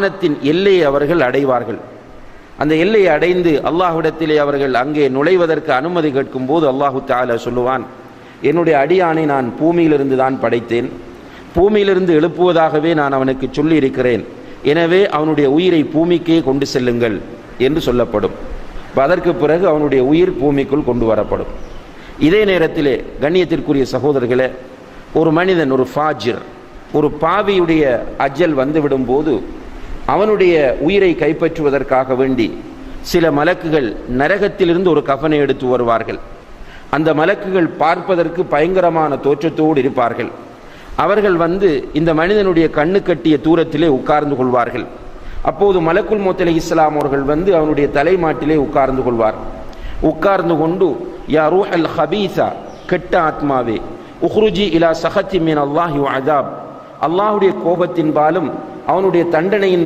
வானத்தின் எல்லையை அவர்கள் அடைவார்கள். அந்த எல்லையை அடைந்து அல்லாஹ்விடத்திலே அவர்கள் அங்கே நுழைவதற்கு அனுமதி கேட்கும் போது அல்லாஹு தஆலா சொல்லுவான், என்னுடைய அடியானை நான் பூமியிலிருந்து தான் படைத்தேன், பூமியிலிருந்து எழுப்புவதாகவே நான் அவனுக்கு சொல்லி இருக்கிறேன், எனவே அவனுடைய உயிரை பூமிக்கே கொண்டு செல்லுங்கள் என்று சொல்லப்படும். அதற்கு பிறகு அவனுடைய உயிர் பூமிக்குள் கொண்டு வரப்படும். இதே நேரத்திலே கண்ணியத்திற்குரிய சகோதரர்களே, ஒரு மனிதன், ஒரு ஃபாஜிர், ஒரு பாவியுடைய அஜல் வந்துவிடும் போது அவனுடைய உயிரை கைப்பற்றுவதற்காக வேண்டி சில மலக்குகள் நரகத்திலிருந்து ஒரு கஃனை எடுத்து வருவார்கள். அந்த மலக்குகள் பார்ப்பதற்கு பயங்கரமான தோற்றத்தோடு இருப்பார்கள். அவர்கள் வந்து இந்த மனிதனுடைய கண்ணு கட்டிய தூரத்திலே உட்கார்ந்து கொள்வார்கள். அப்போது மலக்குல் மௌத் அலைஹிஸ்ஸலாம் அவர்கள் வந்து அவனுடைய தலைமாட்டிலே உட்கார்ந்து கொள்வார். உட்கார்ந்து கொண்டு, யா ரூஹல் ஹபீஸா, கெட்ட ஆத்மாவே, உஹ்ருஜி இலா சஹத்தி மின் அல்லாஹி வ அஸாப், அல்லாஹ்வுடைய கோபத்தின்பாலும் அவனுடைய தண்டனையின்